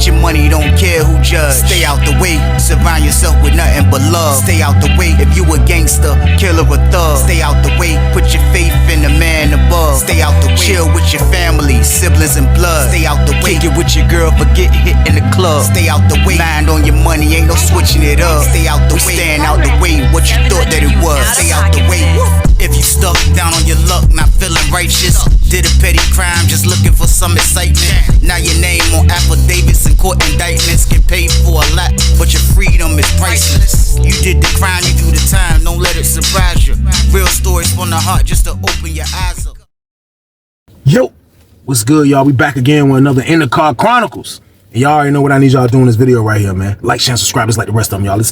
Get your money, don't care who judge. Stay out the way, surround yourself with nothing but love. Stay out the way, if you a gangster, killer or thug. Stay out the way, put your faith in the man above. Stay out the way, chill with your family, siblings and blood. Stay out the way, kick it with your girl, forget hit in the club. Stay out the way, mind on your money, ain't no switching it up. Stay out the way, stand out the way, what you thought that it was. Stay out the way. If you stuck down on your luck, not feeling righteous, did a petty crime, just looking for some excitement. Now your name on affidavits and court indictments, get paid for a lot, but your freedom is priceless. You did the crime, you do the time, don't let it surprise you. Real stories from the heart, just to open your eyes up. Yo, what's good, y'all? We back again with another In the Car Chronicles. And y'all already know what I need y'all to do in this video right here, man. Like, share, and subscribe, just like the rest of them, y'all. Let's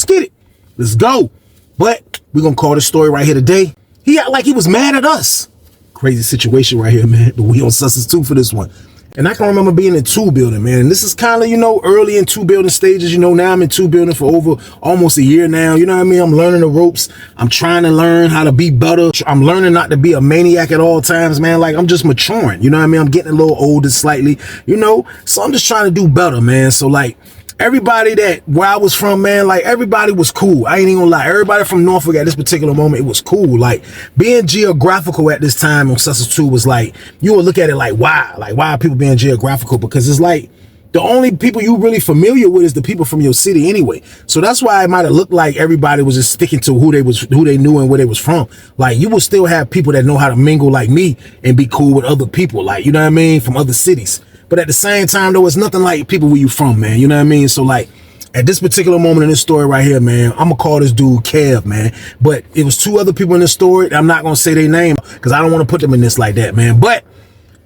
get it. Let's go. But we're gonna call this story right here today. He act like he was mad at us. Crazy situation right here, man. But we on Sussex 2 for this one. And I can remember being in 2 building, man. And this is kind of, you know, early in 2 building stages. You know, now I'm in 2 building for over almost a year now. You know what I mean? I'm learning the ropes. I'm trying to learn how to be better. I'm learning not to be a maniac at all times, man. Like, I'm just maturing. You know what I mean? I'm getting a little older slightly, you know? So I'm just trying to do better, man. So, like, everybody that where I was from, man, like everybody was cool. I ain't even gonna lie. Everybody from Norfolk at this particular moment, it was cool. Like being geographical at this time on Sussex 2 was like, you would look at it like, why? Like, why are people being geographical? Because it's like the only people you really familiar with is the people from your city anyway. So that's why it might have looked like everybody was just sticking to who they knew and where they was from. Like you will still have people that know how to mingle like me and be cool with other people, like, you know what I mean, from other cities. But at the same time, though, it's nothing like people where you from, man. You know what I mean? So, like, at this particular moment in this story right here, man, I'm going to call this dude Kev, man. But it was 2 other people in this story. I'm not going to say their name because I don't want to put them in this like that, man. But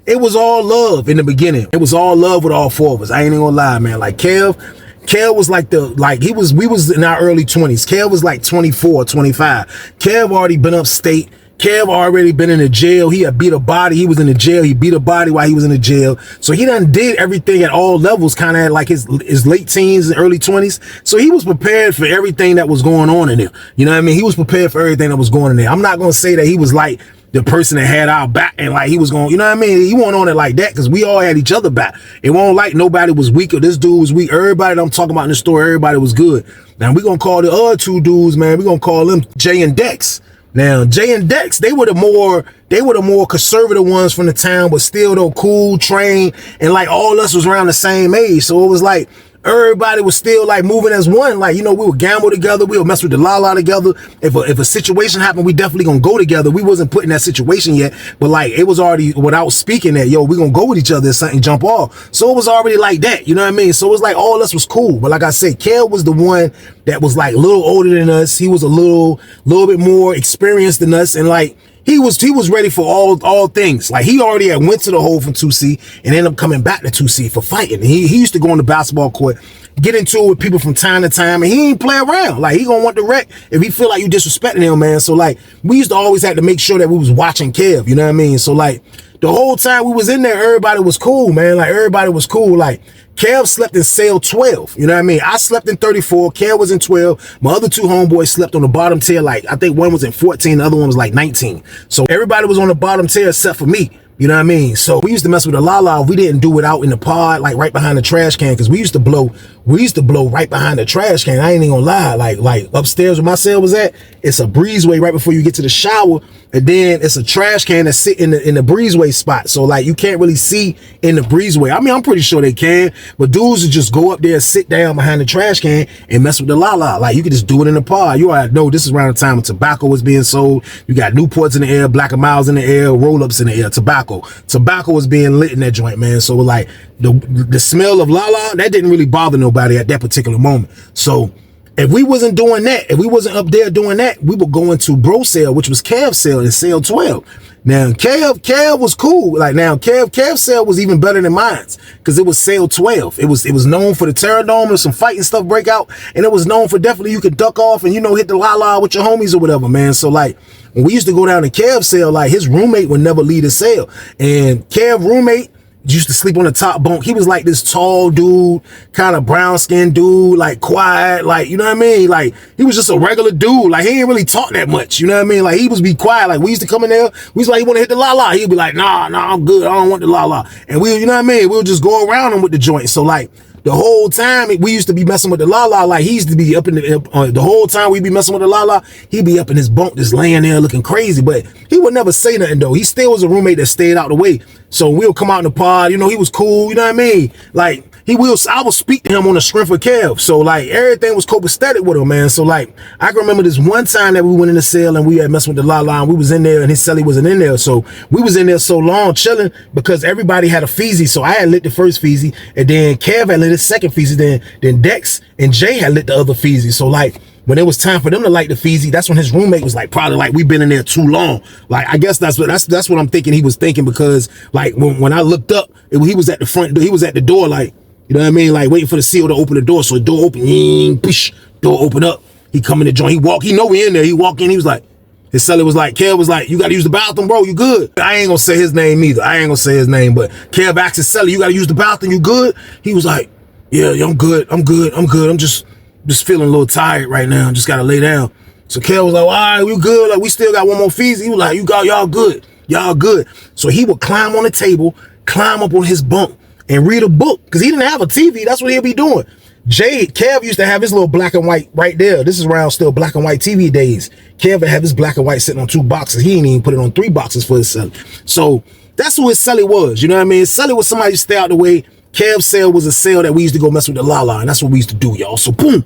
it was all love in the beginning. It was all love with all 4 of us. I ain't even going to lie, man. Like, Kev was like we was in our early 20s. Kev was like 24, 25. Kev already been upstate. Kev already been in the jail. He had beat a body. He was in the jail. He beat a body while he was in the jail. So he done did everything at all levels, kind of like his late teens and early 20s. So he was prepared for everything that was going on in there. You know what I mean? He was prepared for everything that was going in there. I'm not going to say that he was like the person that had our back and like he was going, you know what I mean? He wasn't on it like that because we all had each other back. It wasn't like nobody was weak or this dude was weak. Everybody that I'm talking about in the story, everybody was good. Now we going to call the other 2 dudes, man. We going to call them Jay and Dex. Now, Jay and Dex, they were the more conservative ones from the town, but still though cool, trained, and like all us was around the same age. So it was like everybody was still like moving as one. Like, you know, we would gamble together, we would mess with the la-la together. If a situation happened, we definitely gonna go together. We wasn't put in that situation yet, but like it was already without speaking that, yo, we gonna go with each other if something jump off. So it was already like that, you know what I mean? So it was like all us was cool. But like I said, Kel was the one that was like a little older than us. He was a little bit more experienced than us, and like he was ready for all things. Like he already had went to the hole from 2C and ended up coming back to 2C for fighting. He used to go on the basketball court, get into it with people from time to time, and he ain't play around. Like he gonna want the wreck if he feel like you disrespecting him, man. So like we used to always have to make sure that we was watching Kev, you know what I mean? So like the whole time we was in there, everybody was cool, man. Like everybody was cool. Like Kev slept in cell 12, you know what I mean? I slept in 34, Kev was in 12. My other 2 homeboys slept on the bottom tier, like I think one was in 14, the other one was like 19. So everybody was on the bottom tier except for me. You know what I mean? So we used to mess with the la-la. We didn't do it out in the pod, like right behind the trash can, because we used to blow right behind the trash can. I ain't even gonna lie. Like upstairs where my cell was at, it's a breezeway right before you get to the shower, and then it's a trash can that sit in the breezeway spot. So like you can't really see in the breezeway. I mean, I'm pretty sure they can, but dudes would just go up there, sit down behind the trash can, and mess with the la-la. Like you could just do it in the pod. You already know this is around the time when tobacco was being sold. You got Newports in the air, Black and Miles in the air, roll-ups in the air, tobacco was being lit in that joint, man. So like the smell of la-la, that didn't really bother nobody at that particular moment. So if we wasn't doing that, if we wasn't up there doing that, we would go into bro cell, which was Kev's cell in cell 12. Now Kev was cool. Like now Kev's cell was even better than mine's because it was cell 12. It was known for the terror dome and some fighting stuff break out, and it was known for definitely you could duck off and, you know, hit the la-la with your homies or whatever, man. So like when we used to go down to Kev's cell, like his roommate would never leave the cell, and Kev roommate used to sleep on the top bunk. He was like this tall dude, kind of brown skinned dude, like quiet, like, you know what I mean? Like, he was just a regular dude. Like, he didn't really talk that much, you know what I mean? Like, he was be quiet. Like, we used to come in there, we was like, you want to hit the la-la? He'd be like, nah, I'm good. I don't want the la-la. And we, you know what I mean? We'll just go around him with the joint. So, like, the whole time we used to be messing with the la-la, like he used to be up in the whole time we be messing with the la-la, he'd be up in his bunk just laying there looking crazy, but he would never say nothing though. He still was a roommate that stayed out the way. So we'll come out in the pod, you know, he was cool, you know what I mean? Like, I will speak to him on the strength of Kev. So like everything was copacetic with him, man. So like I can remember this one time that we went in the cell and we had messed with the la-la and we was in there and his celly wasn't in there. So we was in there so long chilling because everybody had a feezy. So I had lit the first feezy and then Kev had lit his second feezy. Then Dex and Jay had lit the other feezy. So like when it was time for them to light the feezy, that's when his roommate was like, probably like, we've been in there too long. Like, I guess that's what I'm thinking he was thinking, because like when I looked up, he was at the front door, he was at the door, like, you know what I mean? Like waiting for the seal to open the door. So the door open, push, door open up. He come in the joint, he know we in there. He walk in, he was like, his celly was like, Kev was like, you gotta use the bathroom, bro, you good? I ain't gonna say his name either. I ain't gonna say his name, but Kev asked his celly, you gotta use the bathroom, you good? He was like, yeah, I'm good. I'm just feeling a little tired right now. Just gotta lay down. So Kev was like, all right, we good. Like, we still got one more fees. He was like, y'all good. Y'all good. So he would climb on the table, climb up on his bunk and read a book, because he didn't have a TV. That's what he'll be doing. Kev used to have his little black and white right there. This is around still black and white TV days. Kev would have his black and white sitting on 2 boxes. He ain't even put it on 3 boxes for his celly. So that's who his celly was. You know what I mean? His celly was somebody to stay out the way. Kev's cell was a cell that we used to go mess with the la-la, and that's what we used to do, y'all. So boom.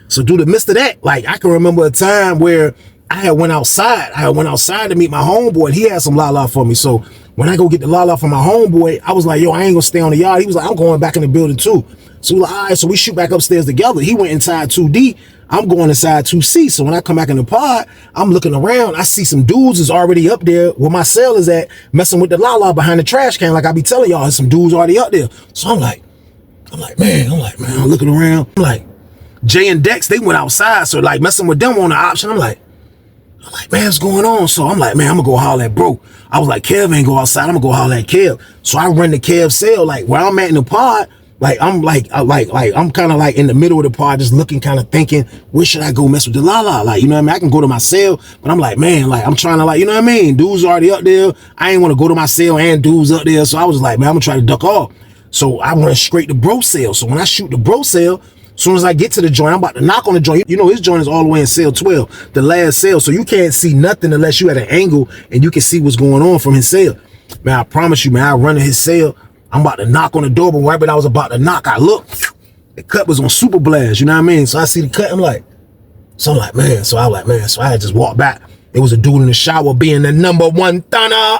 So through the midst of that, like I can remember a time where I had went outside to meet my homeboy, and he had some la-la for me. So when I go get the la-la from my homeboy, I was like, yo, I ain't gonna stay on the yard. He was like, I'm going back in the building too. So we like, all right, so we shoot back upstairs together. He went inside 2D. I'm going inside 2C. So when I come back in the pod, I'm looking around. I see some dudes is already up there where my cell is at, messing with the la-la behind the trash can. Like I be telling y'all, there's some dudes already up there. So I'm like, man, I'm looking around. I'm like, Jay and Dex, they went outside. So like messing with them on the option. I'm like, man, what's going on? So I'm like, man, I'm gonna go holler at bro. I was like, Kev ain't go outside. I'm gonna go holler at Kev. So I run to Kev's cell, like where I'm at in the pod. Like I'm I'm kind of like in the middle of the pod, just looking, kind of thinking, where should I go mess with the la-la? Like, you know what I mean? I can go to my cell, but I'm like, man, like I'm trying to, like, you know what I mean? Dudes already up there. I ain't want to go to my cell and dudes up there. So I was like, man, I'm gonna try to duck off. So I run straight to bro cell. So when I shoot the bro cell, as soon as I get to the joint, I'm about to knock on the joint. You know, his joint is all the way in cell 12, the last cell. So you can't see nothing unless you at an angle and you can see what's going on from his cell. Man, I promise you, man, I run to his cell. I'm about to knock on the door, but right when I was about to knock, I looked. The cut was on super blast, you know what I mean? So I see the cut, I'm like, so I had just walked back. It was a dude in the shower being the #1 thunner.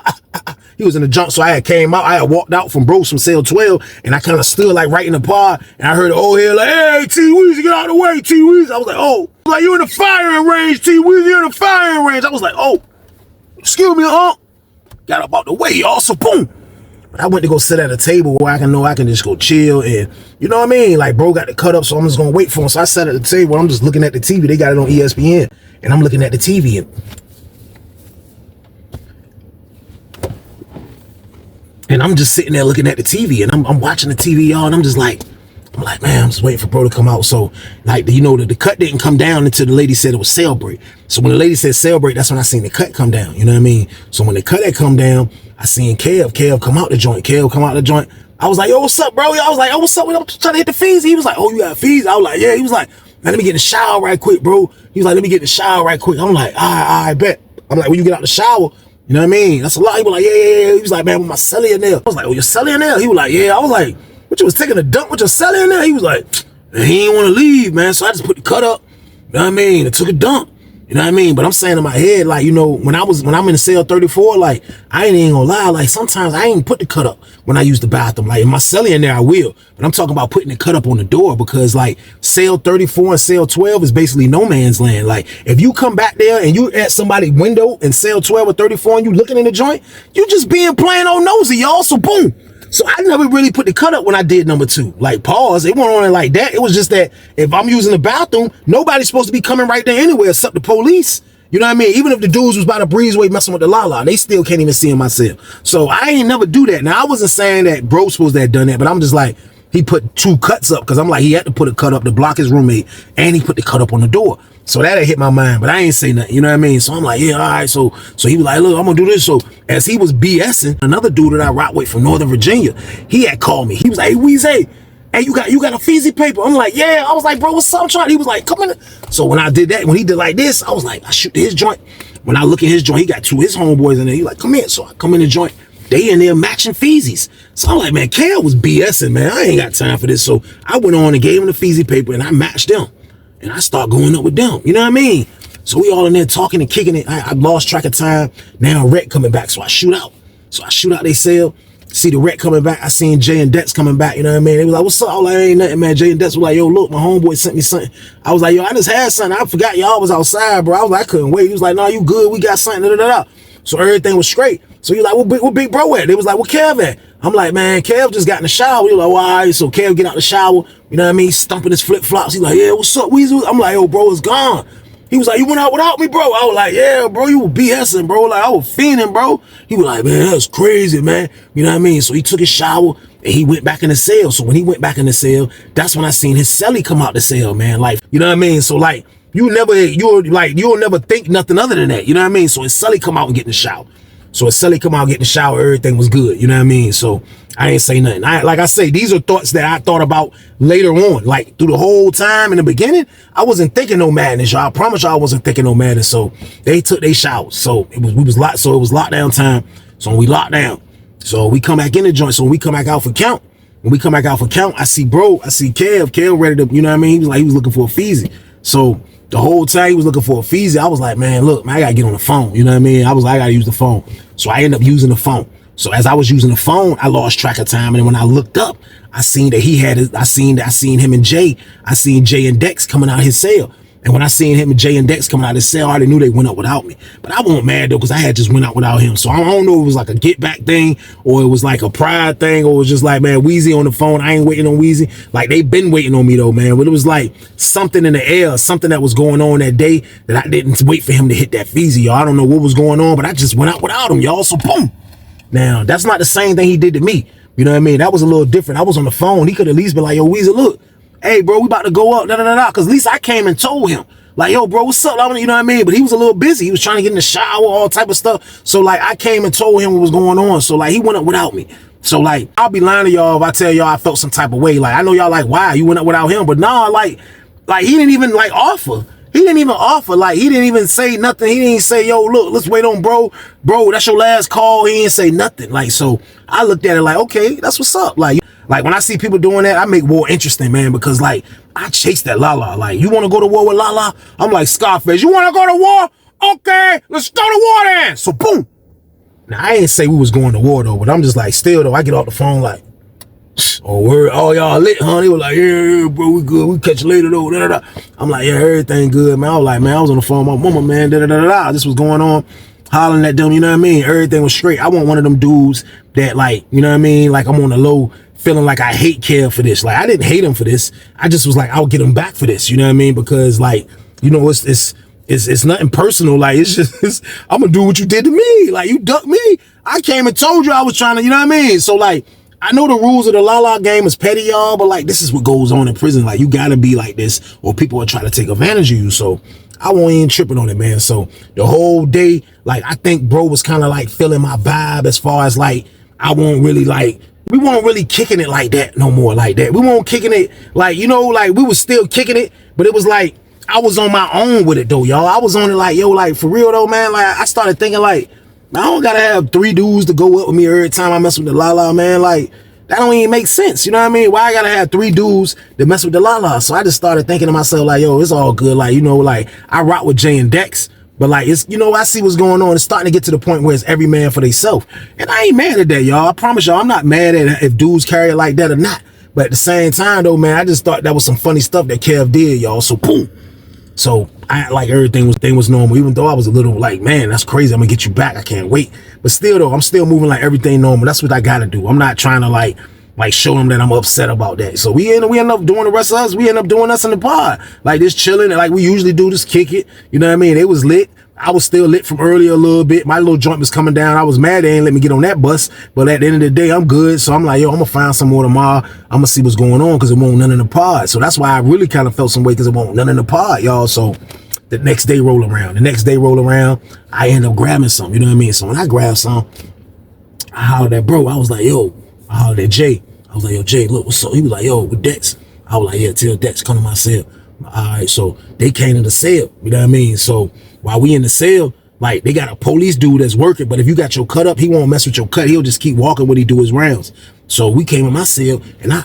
He was in the junk, so I had came out. I had walked out from bros from cell 12, and I kind of stood like right in the pod, and I heard the old head like, hey, T-Weezy, get out of the way, T-Weezy. I was like, oh, like, you in the firing range, T-Weezy, you're in the firing range. I was like, oh, excuse me, got up out the way, y'all, so boom. I went to go sit at a table where I can just go chill, and you know what I mean? Like, bro got the cut up, so I'm just gonna wait for him. So I sat at the table, I'm just looking at the TV. They got it on ESPN, and I'm looking at the TV, and I'm just sitting there looking at the TV, and I'm watching the TV, y'all, and I'm like, man, I'm just waiting for bro to come out. So, like, you know, the cut didn't come down until the lady said it was cell break. So when the lady said cell break, that's when I seen the cut come down. You know what I mean? So when the cut had come down, I seen Kev come out the joint. I was like, yo, what's up, bro? I was like, oh, what's up? I'm trying to hit the fees. He was like, oh, you got fees? I was like, yeah. He was like, man, let me get in the shower right quick, bro. He was like, let me get in the shower right quick. I'm like, all right, I bet. I'm like, when you get out the shower, you know what I mean? That's a lot. He was like, yeah. He was like, man, with my celly in there. I was like, oh, your celly in there? He was like, yeah. I was like, what, you was taking a dump with your celly in there? He was like, he ain't want to leave, man. So I just put the cut up. You know what I mean? I took a dump. You know what I mean? But I'm saying in my head, like, you know, when I'm in the cell 34, like, I ain't even gonna lie, like, sometimes I ain't put the cut up when I use the bathroom. Like, in my celly in there, I will. But I'm talking about putting the cut up on the door, because, like, cell 34 and cell 12 is basically no man's land. Like, if you come back there and you at somebody's window in cell 12 or 34 and you looking in the joint, you just being plain old nosy, y'all. So boom. So I never really put the cut up when I did #2. Like, pause. It wasn't on it like that. It was just that if I'm using the bathroom, nobody's supposed to be coming right there anyway except the police. You know what I mean? Even if the dudes was by the breezeway messing with the Lala, they still can't even see in my cell. So I ain't never do that. Now, I wasn't saying that bro supposed to have done that, but I'm just like, he put 2 cuts up because I'm like, he had to put a cut up to block his roommate, and he put the cut up on the door. So that hit my mind, but I ain't say nothing. You know what I mean? So I'm like, yeah, all right. So he was like, look, I'm gonna do this. So as he was BSing, another dude that I rock with from Northern Virginia, he had called me. He was like, hey, Weezy, hey, you got a Feezy paper? I'm like, yeah. I was like, bro, what's up? I'm trying. He was like, come in. So when I did that, when he did like this, I was like, I shoot his joint. When I look at his joint, he got 2 of his homeboys in there. He like, come in. So I come in the joint. They in there matching Feezies. So I'm like, man, Cal was BSing, man. I ain't got time for this. So I went on and gave him the Feezy paper, and I matched them. And I start going up with them. You know what I mean? So we all in there talking and kicking it. I lost track of time. Now Rhett coming back. So I shoot out. They cell. See the Rhett coming back. I seen Jay and Dex coming back. You know what I mean? They was like, what's up? I was like, ain't nothing, man. Jay and Dex was like, yo, look, my homeboy sent me something. I was like, yo, I just had something. I forgot y'all was outside, bro. I was like, I couldn't wait. He was like, no, you good. We got something. Da, da, da, da. So everything was straight. So he was like, what big bro at? They was like, what Kev at? I'm like, man, Kev just got in the shower. He was like, well, all right. So Kev get out the shower. You know what I mean? Stumping his flip-flops. He's like, yeah, what's up, Weezy? I'm like, yo, bro, it's gone. He was like, you went out without me, bro? I was like, yeah, bro, you were BSing, bro. Like, I was fiending, bro. He was like, man, that's crazy, man. You know what I mean? So he took his shower and he went back in the cell. So when he went back in the cell, that's when I seen his celly come out the cell, man. Like, you know what I mean? So like, you'll never think nothing other than that. You know what I mean? So his celly come out and get in the shower. So his celly come out, get in the shower, everything was good. You know what I mean? So I ain't say nothing. Like I say, these are thoughts that I thought about later on. Like through the whole time in the beginning, I wasn't thinking no madness, y'all. I promise y'all I wasn't thinking no madness. So they took their showers. So it was lockdown time. So we locked down. So we come back in the joint. So when we come back out for count, I see Kev ready to, you know what I mean? He was looking for a Feezy. So the whole time he was looking for a Feezy, I was like, man, look, man, I gotta get on the phone. You know what I mean? I was like, I gotta use the phone. So I ended up using the phone. So as I was using the phone, I lost track of time. And when I looked up, I seen that I seen him and Jay. I seen Jay and Dex coming out his cell. And when I seen him and Jay and Dex coming out of his cell, I already knew they went up without me. But I wasn't mad though, because I had just went out without him. So I don't know if it was like a get back thing, or it was like a pride thing, or it was just like, man, Weezy on the phone. I ain't waiting on Weezy. Like they been waiting on me though, man. But it was like something in the air, something that was going on that day that I didn't wait for him to hit that Feezy, y'all. I don't know what was going on, but I just went out without him, y'all. So boom. Now, that's not the same thing he did to me. You know what I mean? That was a little different. I was on the phone. He could at least been like, yo, Weezy, look, hey, bro, we about to go up, because at least I came and told him. Like, yo, bro, what's up? You know what I mean? But he was a little busy. He was trying to get in the shower, all type of stuff. So, like, I came and told him what was going on. So, like, he went up without me. So, like, I'll be lying to y'all if I tell y'all I felt some type of way. Like, I know y'all like, why? You went up without him. But nah, like he didn't even, like, offer. He didn't even offer. Like, he didn't even say nothing. He didn't say, yo, look, let's wait on bro. Bro, that's your last call. He didn't say nothing. Like, so I looked at it like, okay, that's what's up. Like when I see people doing that, I make war interesting, man, because, like, I chase that Lala. Like, you want to go to war with Lala? I'm like, Scarface, you want to go to war? Okay, let's go to war then. So, boom. Now, I ain't say we was going to war, though, but I'm just like, still, though, I get off the phone like, oh, word, oh, y'all lit, huh? They were like, yeah, bro, we good. We catch you later, though. Da, da, da. I'm like, yeah, everything good, man. I was like, man, I was on the phone with my mama, man. Da, da, da, da. This was going on. Hollering at them, you know what I mean? Everything was straight. I want one of them dudes that, like, you know what I mean? Like, I'm on the low, feeling like I hate Kev for this. Like, I didn't hate him for this. I just was like, I'll get him back for this. You know what I mean? Because, like, you know, it's nothing personal. Like, it's just, I'm gonna do what you did to me. Like, you ducked me. I came and told you I was trying to, you know what I mean? So, like, I know the rules of the Lala game is petty, y'all, but, like, this is what goes on in prison. Like, you gotta be like this, or people will try to take advantage of you. So I won't even tripping on it, man. So the whole day, like, I think bro was kind of like feeling my vibe as far as, like, we weren't really kicking it like that no more, like that. We weren't kicking it, like, you know, like, we was still kicking it, but it was like, I was on my own with it, though, y'all. I was on it like, yo, like, for real, though, man. Like, I started thinking, like, I don't gotta have 3 dudes to go up with me every time I mess with the Lala, man. Like, that don't even make sense. You know what I mean? Why I gotta have 3 dudes that mess with the Lala? So I just started thinking to myself, like, yo, it's all good. Like, you know, like, I rock with Jay and Dex, but, like, it's, you know, I see what's going on. It's starting to get to the point where it's every man for themselves. And I ain't mad at that, y'all. I promise y'all, I'm not mad at if dudes carry it like that or not. But at the same time, though, man, I just thought that was some funny stuff that Kev did, y'all. So, boom. So I like everything was normal, even though I was a little like, man, that's crazy. I'm gonna get you back. I can't wait. But still, though, I'm still moving like everything normal. That's what I gotta do. I'm not trying to like show them that I'm upset about that. So we end up doing the rest of us. We end up doing us in the pod, like this chilling, like we usually do, just kick it. You know what I mean? It was lit. I was still lit from earlier a little bit. My little joint was coming down. I was mad they ain't let me get on that bus. But at the end of the day, I'm good. So I'm like, yo, I'm gonna find some more tomorrow. I'm gonna see what's going on because it won't none in the pod. So that's why I really kind of felt some way because it won't none in the pod, y'all. So the next day roll around. I end up grabbing some. You know what I mean? So when I grabbed some, I hollered at bro. I was like, yo, I hollered at Jay. I was like, yo, Jay, look, what's up? He was like, yo, with Dex. I was like, yeah, tell Dex come to my cell. All right, so they came to the cell. You know what I mean? So while we in the cell, like they got a police dude that's working, but if you got your cut up, he won't mess with your cut. He'll just keep walking when he do his rounds. So we came in my cell and I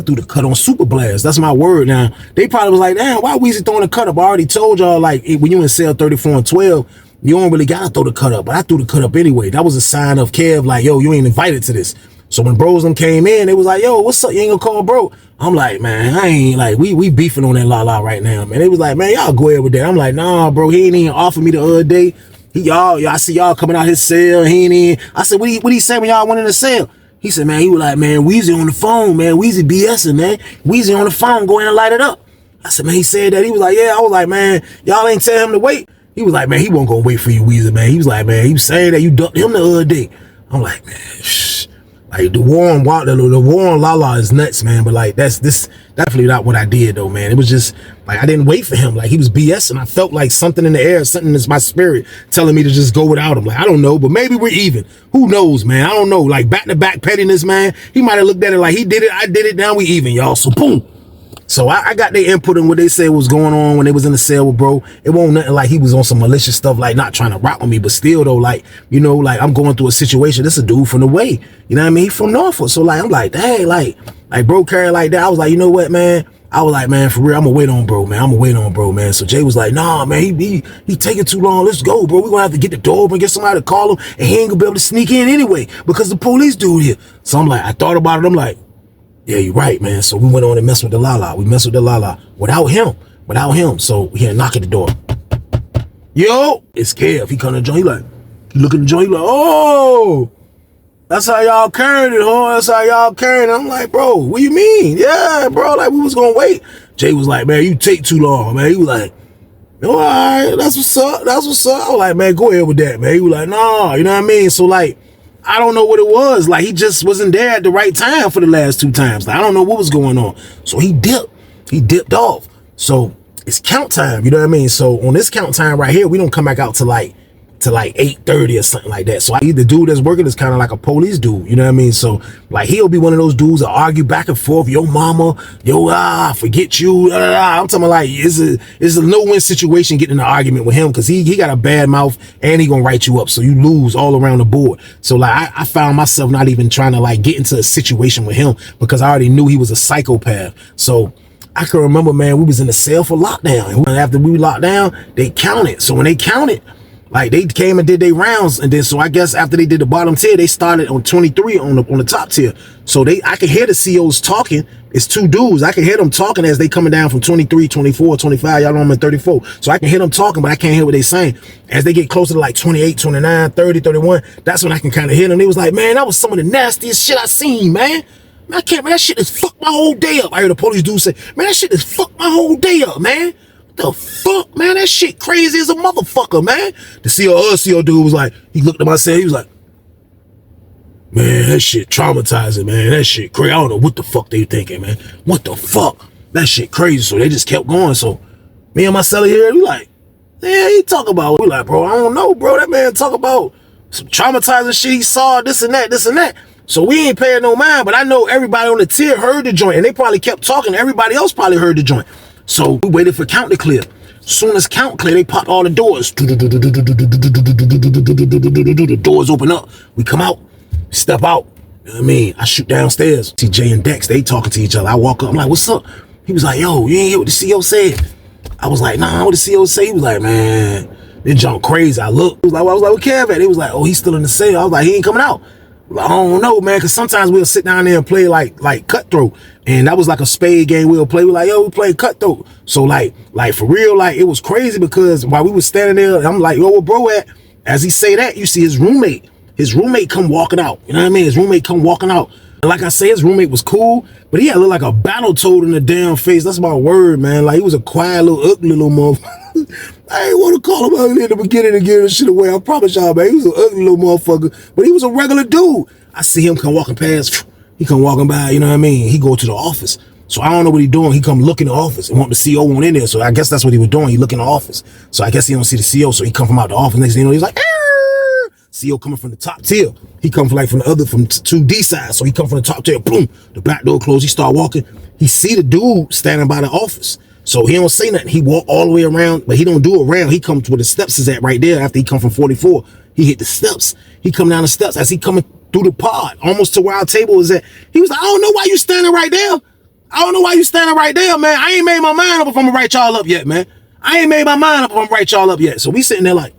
threw the cut on super blast. That's my word. Now they probably was like, damn, why Weezy throwing the cut up? I already told y'all, like when you in cell 34 and 12, you don't really gotta throw the cut up, but I threw the cut up anyway. That was a sign of Kev, like, yo, you ain't invited to this. So when bros them came in, they was like, yo, what's up? You ain't gonna call bro? I'm like, man, I ain't like, we beefing on that la right now, man. They was like, man, y'all go ahead with that. I'm like, nah, bro, he ain't even offered me the other day. I see y'all coming out his cell. He ain't even. I said, what he say when y'all went in the cell? He said, man, he was like, man, Weezy on the phone, man. Weezy BSing, man. Weezy on the phone, go in and light it up. I said, man, he said that. He was like, yeah. I was like, man, y'all ain't tell him to wait. He was like, man, he wasn't gonna wait for you, Weezy, man. He was like, man, he was saying that you ducked him the other day. I'm like, man, shh. Like the war on Lala is nuts, man. But like this definitely not what I did though, man. It was just like I didn't wait for him. Like he was BSing. I felt like something in the air, something in my spirit telling me to just go without him. Like I don't know, but maybe we're even. Who knows, man? I don't know. Like back to back pettiness, man. He might have looked at it like he did it, I did it. Now we even, y'all. So boom. So I got their input on what they said was going on when they was in the cell with bro. It wasn't nothing like he was on some malicious stuff, like not trying to rock with me, but still though, like, you know, like I'm going through a situation. This is a dude from the way, you know what I mean? He from Norfolk. So like, I'm like, dang, like bro carrying like that. I was like, you know what, man? I was like, man, for real, I'm gonna wait on bro, man. So Jay was like, nah, man, he taking too long. Let's go, bro. We're gonna have to get the door open, get somebody to call him, and he ain't gonna be able to sneak in anyway because the police dude here. So I'm like, I thought about it. I'm like, yeah, you're right, man. So we went on and messed with the Lala. We messed with the Lala without him. So we had a knock at the door. Yo, it's Kev. He come to the joint. He like, he look at the joint. He like, oh, that's how y'all carrying it, huh? That's how y'all carrying it. I'm like, bro, what you mean? Yeah, bro, like we was gonna wait. Jay was like, man, you take too long, man. He was like, all right, that's what's up. I was like, man, go ahead with that, man. He was like, nah, you know what I mean? So like, I don't know what it was. Like he just wasn't there at the right time for the last 2 times. Like, I don't know what was going on. So he dipped off. So it's count time, you know what I mean? So on this count time right here, we don't come back out to like 8:30 or something like that. So the dude that's working is kind of like a police dude, you know what I mean? So like he'll be one of those dudes that argue back and forth, yo mama, yo forget you, I'm talking about like it's a no-win situation getting in an argument with him because he got a bad mouth and he gonna write you up, so you lose all around the board. So like I found myself not even trying to like get into a situation with him because I already knew he was a psychopath. So I can remember, man, we was in the cell for lockdown, and after we locked down, they counted. So when they counted, like they came and did their rounds, and then so I guess after they did the bottom tier, they started on 23 on the top tier. So I can hear the COs talking. It's 2 dudes. I can hear them talking as they coming down from 23, 24, 25. Y'all know I'm at 34. So I can hear them talking, but I can't hear what they saying. As they get closer to like 28, 29, 30, 31, that's when I can kind of hear them. They was like, man, that was some of the nastiest shit I seen, man. I can't, man, that shit has fucked my whole day up. I heard the police dude say, man, that shit has fucked my whole day up, man. The fuck, man, that shit crazy as a motherfucker, man. The CO dude was like, he looked at my cell, he was like, man, that shit traumatizing, man. That shit crazy. I don't know what the fuck they thinking, man. What the fuck? That shit crazy. So they just kept going. So me and my cellar here, we like, yeah, he talk about, we like, bro, I don't know, bro. That man talk about some traumatizing shit he saw, this and that. So we ain't paying no mind, but I know everybody on the tier heard the joint, and they probably kept talking. Everybody else probably heard the joint. So we waited for count to clear. Soon as count clear, they popped all the doors. The doors open up. We come out, step out. You know what I mean? I shoot downstairs. See Jay and Dex, they talking to each other. I walk up, I'm like, what's up? He was like, yo, you ain't hear what the CO said? I was like, nah, what the CO say? He was like, man, this junk crazy. I looked. I was like, what Kev at? He was like, oh, he's still in the cell. I was like, he ain't coming out. I don't know, man, because sometimes we'll sit down there and play like cutthroat, and that was like a spade game we'll play. We're like, yo, we play cutthroat. So like for real, like it was crazy because while we was standing there, I'm like, yo, where bro at? As he say that, you see his roommate come walking out. You know what I mean? His roommate come walking out. Like I say, his roommate was cool, but he had looked like a battle toad in the damn face. That's my word, man. Like, he was a quiet little ugly little motherfucker. I ain't want to call him ugly in the beginning and give this shit away. I promise y'all, man. He was an ugly little motherfucker, but he was a regular dude. I see him come walking past. He come walking by, you know what I mean? He go to the office. So I don't know what he doing. He come look in the office and want the CO on in there. So I guess that's what he was doing. He look in the office. So I guess he don't see the CO. So he come from out the office. Next thing you know, he's like, CO coming from the top tier. He come from like from the other, from 2D side. So he come from the top tier. Boom. The back door closed. He start walking. He see the dude standing by the office. So he don't say nothing. He walk all the way around, but he don't do it around. He comes where the steps is at right there. After he come from 44, he hit the steps. He come down the steps as he coming through the pod, almost to where our table is at. He was like, I don't know why you standing right there. I don't know why you standing right there, man. I ain't made my mind up if I'm gonna write y'all up yet, man. I ain't made my mind up if I'm gonna write y'all up yet. So we sitting there like,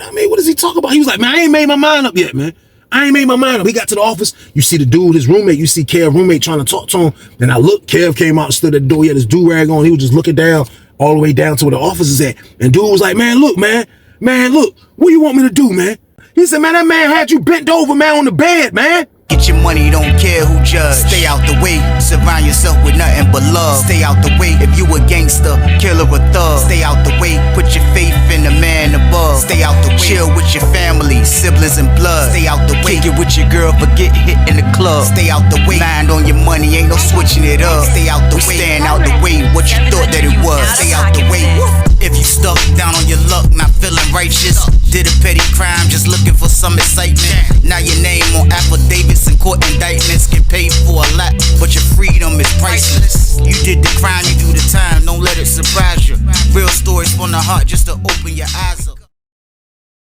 I mean, what does he talk about? He was like, man, I ain't made my mind up yet, man. I ain't made my mind up. He got to the office. You see the dude, his roommate. You see Kev roommate trying to talk to him. And I look, Kev came out and stood at the door. He had his do-rag on. He was just looking down all the way down to where the office is at. And dude was like, man, look, man. Man, look, what you want me to do, man? He said, man, that man had you bent over, man, on the bed, man. Get your money, don't care who judge. Stay out the way, surround yourself with nothing but love. Stay out the way if you a gangster, killer or thug. Stay out the way, put your faith in the man above. Stay out the way, chill with your family, siblings and blood. Stay out the way, kick it with your girl, forget hit in the club. Stay out the way, mind on your money, ain't no switching it up. Stay out the way, stand out the way, what you thought that it was. Stay out the way, if you stuck down on your luck, not feeling righteous. Did a petty crime, just looking for some excitement. Now your name on affidavits and court indictments. Get paid for a lot, but your freedom is priceless. You did the crime, you do the time, don't let it surprise you. Real stories from the heart just to open your eyes up.